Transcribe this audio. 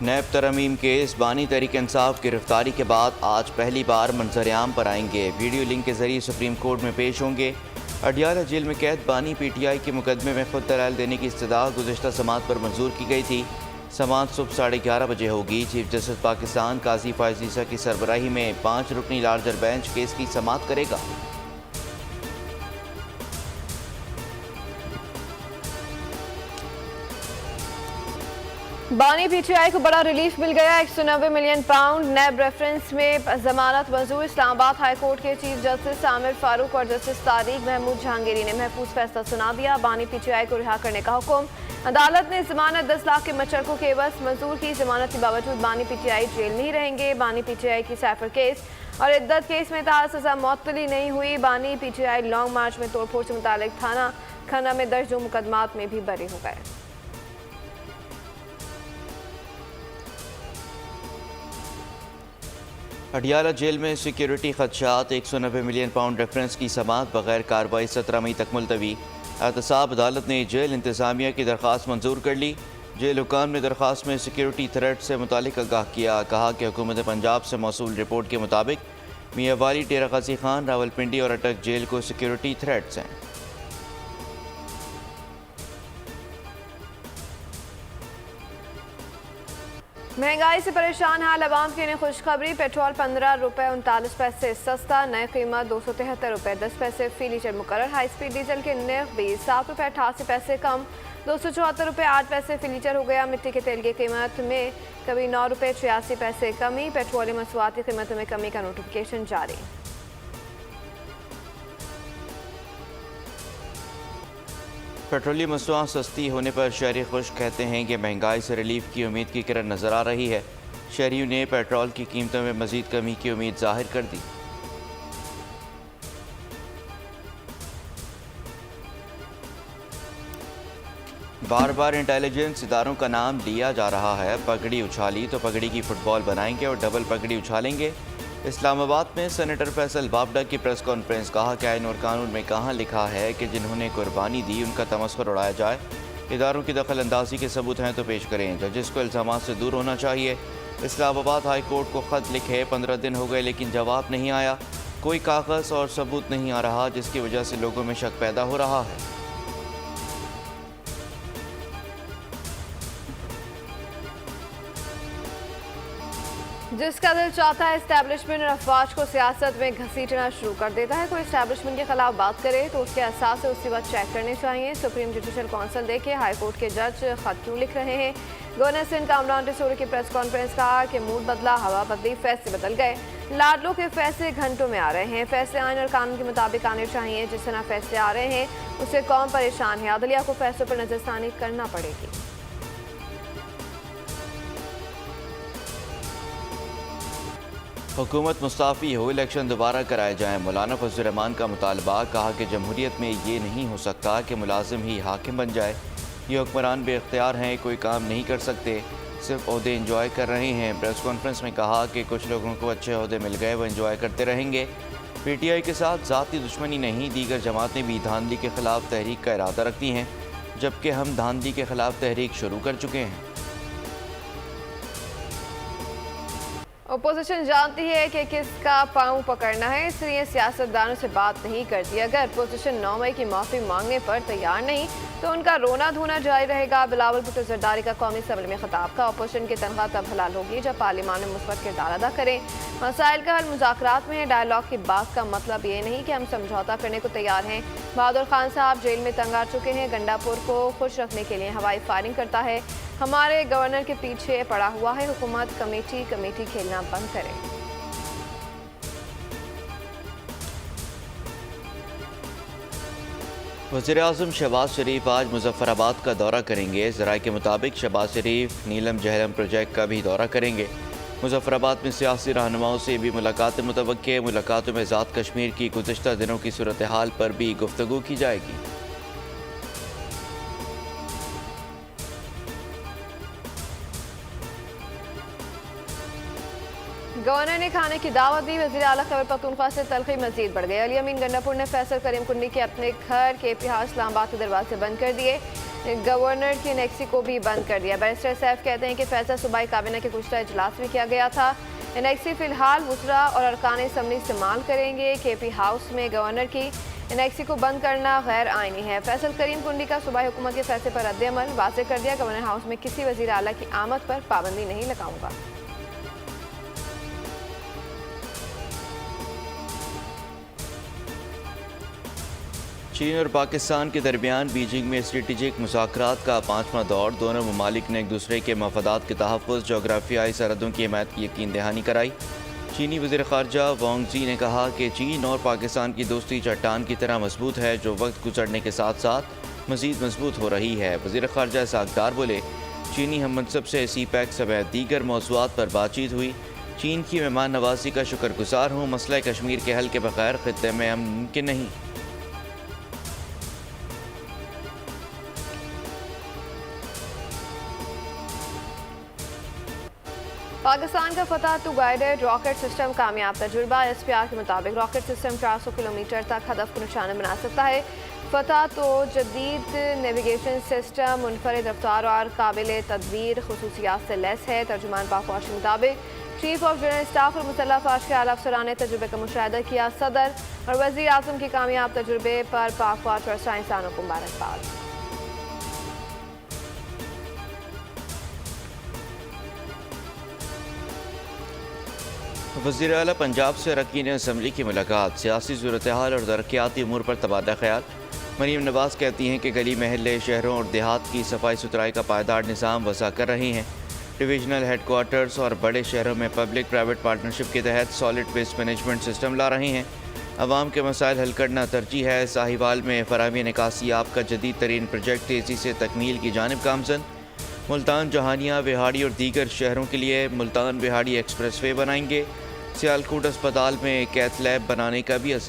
नैब तरमीम केस बानी तहरीक इंसाफ गिरफ्तारी के बाद आज पहली बार मंजर-ए-आम पर आएंगे। वीडियो लिंक के जरिए सुप्रीम कोर्ट में पेश होंगे। अडियाला जेल में कैद बानी PTI के मुकदमे में खुद दलाल देने की इस्तदा गुज़िश्ता समात पर मंजूर की गई थी। समात सुबह 11:30 बजे होगी। चीफ जस्टिस पाकिस्तान काजी फायज़ ईसा की सरबराही में 5 रुकनी लार्जर बेंच केस की समात करेगा। बानी PTI को बड़ा रिलीफ मिल गया। 190 मिलियन पाउंड नैब रेफरेंस में जमानत मंजूर। इस्लामाबाद हाई कोर्ट के चीफ जस्टिस आमिर फारूक और जस्टिस तारिक महमूद जहांगीरी ने महफूज फैसला सुना दिया। बानी PTI को रिहा करने का हुक्म। अदालत ने जमानत 10 लाख के मचरकों के एवज मंजूर की। जमानत के बावजूद बानी PTI जेल नहीं रहेंगे। बानी PTI की सैफर केस और इद्दत केस में ताल सजा मुअत्तली नहीं हुई। बानी PTI लॉन्ग मार्च में तोड़फोड़ से मुतालिक थाना खन्ना में दर्ज मुकदमात में भी बरी हो गए। अडियाला जेल में सिक्योरिटी खदशात 190 मिलियन पाउंड रेफरेंस की समात बगैर कार्रवाई 17 मई तक मुलतवी। एहतसाब अदालत ने जेल इंतजामिया की दरख्वास्त मंजूर कर ली। जेल हुकाम ने दरख्वास्त में सिक्योरिटी थ्रेट से मुतालिक आगाह किया। कहा कि हुकूमत पंजाब से मौसूल रिपोर्ट के मुताबिक मियां वाली, डेरा गाजी खान, रावलपिंडी और अटक जेल को सिक्योरिटी थ्रेट्स हैं। महंगाई से परेशान हाल अवाम के लिए खुशखबरी। पेट्रोल 15 रुपये 39 पैसे सस्ता, नई कीमत 273 रुपये 10 पैसे फी लीटर मुकर्रर। हाई स्पीड डीजल के नर्ख भी 7 रुपये 88 पैसे कम, 274 रुपये 8 पैसे फी लीटर हो गया। मिट्टी के तेल की कीमत में कभी 9 रुपये 86 पैसे कमी। पेट्रोलियम मसवात की कीमतों में कमी का नोटिफिकेशन जारी। पेट्रोलियम मसनूआत सस्ती होने पर शहरी खुश कहते हैं कि महंगाई से रिलीफ की उम्मीद की किरण नज़र आ रही है। शहरियों ने पेट्रोल की कीमतों में मज़ीद कमी की उम्मीद जाहिर कर दी। बार बार इंटेलिजेंस इदारों का नाम लिया जा रहा है। पगड़ी उछाली तो पगड़ी की फुटबॉल बनाएंगे और डबल पगड़ी उछालेंगे। इस्लामाबाद में सेनेटर फैसल बाबडा की प्रेस कॉन्फ्रेंस। कहा कि आईन और कानून में कहाँ लिखा है कि जिन्होंने कुर्बानी दी उनका तमस्खुर उड़ाया जाए। इदारों की दखल अंदाजी के सबूत हैं तो पेश करें। जजिस को इल्ज़ामात से दूर होना चाहिए। इस्लामाबाद हाई कोर्ट को ख़त लिखे 15 दिन हो गए लेकिन जवाब नहीं आया। कोई कागज़ और सबूत नहीं आ रहा, जिसकी वजह से लोगों में शक पैदा हो रहा है। जिसका दिल चाहता है इस्टेब्लिशमेंट और अफवाज को सियासत में घसीटना शुरू कर देता है। कोई इस्टेब्लिशमेंट के खिलाफ बात करे तो उसके एहसास से उसकी बात चेक करने चाहिए। सुप्रीम जुडिशल काउंसिल देखे हाई कोर्ट के जज खत क्यों लिख रहे हैं। गवर्नर सिंध कामरान रिसोरी की प्रेस कॉन्फ्रेंस। कहा कि मूड बदला, हवा बदली, फैसले बदल गए। लाडलों के फैसले घंटों में आ रहे हैं। फैसले आइन और कानून के मुताबिक आने चाहिए। जिस तरह फैसले आ रहे हैं उससे कौम परेशान है। अदलिया को फैसलों पर नजरसानी करना पड़ेगी। हुकूमत मुस्ताफ़ी हो, इलेक्शन दोबारा कराए जाएँ। मौलाना फजल रहमान का मुतालबा। कहा कि जमहूरियत में ये नहीं हो सकता कि मुलाजिम ही हाकिम बन जाए। ये हुक्मरान बेख्तियार हैं, कोई काम नहीं कर सकते, सिर्फ ओहदे इंजॉय कर रहे हैं। प्रेस कॉन्फ्रेंस में कहा कि कुछ लोगों को अच्छे ओहदे मिल गए, वो इंजॉय करते रहेंगे। PTI के साथ ज़ाती दुश्मनी नहीं, दीगर जमातें भी धांधली के ख़िलाफ़ तहरीक का इरादा रखती हैं, जबकि हम धांधली के ख़िलाफ़ तहरीक शुरू कर चुके हैं। अपोजिशन जानती है कि किसका पांव पकड़ना है, इसलिए सियासतदानों से बात नहीं करती। अगर अपोजिशन 9 मई की माफ़ी मांगने पर तैयार नहीं तो उनका रोना धोना जारी रहेगा। बिलावल भुट्टो जरदारी का कौमी असम्बली में खिताब। का अपोजिशन की तनख्वाह तब हलाल होगी जब पार्लियामान में मुस्बत किरदार अदा करें। मसाइल का हल मुज़ाकरात में है। डायलॉग की बात का मतलब ये नहीं कि हम समझौता करने को तैयार हैं। बहादुर खान साहब जेल में तंग आ चुके हैं। गंडापुर को खुश रखने के लिए हवाई फायरिंग करता है। हमारे गवर्नर के पीछे पड़ा हुआ है। हुकूमत कमेटी खेलना बंद करे। वज़ीर-ए-आज़म शहबाज शरीफ आज मुज़फ़्फ़राबाद का दौरा करेंगे। ज़राए के मुताबिक शहबाज शरीफ नीलम जहलम प्रोजेक्ट का भी दौरा करेंगे। मुज़फ़्फ़राबाद में सियासी रहनुमाओं से भी मुलाकातें मुतवक्के। मुलाकातों में ज़ात कश्मीर की गुज़िश्ता दिनों की सूरत हाल पर भी गुफ्तगू की जाएगी। गवर्नर ने खाने की दावत दी। वज़ीर आला खैबर पख्तूनख्वा से तलखी मजीद बढ़ गई। अली अमीन गंडापुर ने फैसल करीम कुंडी के अपने घर KP हाउस इस्लामाबाद के दरवाजे बंद कर दिए। गवर्नर की इनेक्सी को भी बंद कर दिया। बैरिस्टर सैफ कहते हैं कि फैसला सूबाई काबीना के गुज़श्ता इजलास में किया गया था। इनेक्सी फिलहाल वुज़रा और अरकान असम्बली इस्तेमाल करेंगे। KP हाउस में गवर्नर की इनेक्सी को बंद करना गैर आइनी है। फैसल करीम कुंडी का सूबाई हुकूमत के फैसले पर रद्द-ए-अमल वाज़ेह कर दिया। गवर्नर हाउस में किसी वज़ीर आला की आमद पर पाबंदी नहीं लगाऊंगा। चीन और पाकिस्तान के दरमियान बीजिंग में स्ट्रेटेजिक मुज़ाकरात का 5वां दौर। दोनों ममालिक ने एक दूसरे के मफादात के तहफ़्फ़ुज़, जोग्राफियाई सरहदों की हिमायत की यकीन दहानी कराई। चीनी वज़ीर ख़ारजा वांग जी ने कहा कि चीन और पाकिस्तान की दोस्ती चट्टान की तरह मजबूत है, जो वक्त गुजरने के साथ साथ मज़ीद मजबूत हो रही है। वज़ीर ख़ारजा इसहाक़ डार बोले, चीनी हम मनसब से CPEC समेत दीगर मौज़ूआत पर बातचीत हुई। चीन की मेहमान नवाजी का शुक्रगुजार हूँ। मसला कश्मीर के हल के बगैर ख़ित्ते में अमन मुमकिन नहीं। पाकिस्तान का फतह टू गाइडेड रॉकेट सिस्टम कामयाब तजुर्बा। SPR के मुताबिक रॉकेट सिस्टम 400 किलोमीटर तक हदफ को निशाना बना सकता है। फतह तो जदीद नेविगेशन सिस्टम, मुनफरिद रफ्तार और काबिल तदबीर खसूसियात से लैस है। तर्जुमान पाक फौज के मुताबिक चीफ ऑफ जनरल स्टाफ और मुसल्लह फौज के आला अफसरान ने तजुर्बे का मुशाहिदा किया। सदर और वज़ीर आज़म के कामयाब तजुर्बे पर पाक फौज और साइंसदानों को मुबारकबाद। वज़ीर आला पंजाब से अरकान असम्बली की मुलाकात। सियासी सूरत हाल और तरक्याती उमूर पर तबादला ख्याल। मरीम नवाज़ कहती हैं कि गली महल्ले, शहरों और देहात की सफाई सुथराई का पायदार निज़ाम वज़ा कर रही हैं। डिविजनल हेडकोार्टर्स और बड़े शहरों में पब्लिक प्राइवेट पार्टनरशिप के तहत सॉलिड वेस्ट मैनेजमेंट सिस्टम ला रही हैं। अवाम के मसाइल हल करना तरजीह है। साहिवाल में फरामी निकासी आप का जदीद तरीन प्रोजेक्ट तेज़ी से तकमील की जानिब गामजन। मुल्तान, जहानिया, विहाड़ी और दीगर शहरों के लिए मुल्तान विहाड़ी एक्सप्रेस वे बनाएंगे। सियालकोट अस्पताल में कैथ लैब बनाने का भी अज़ा।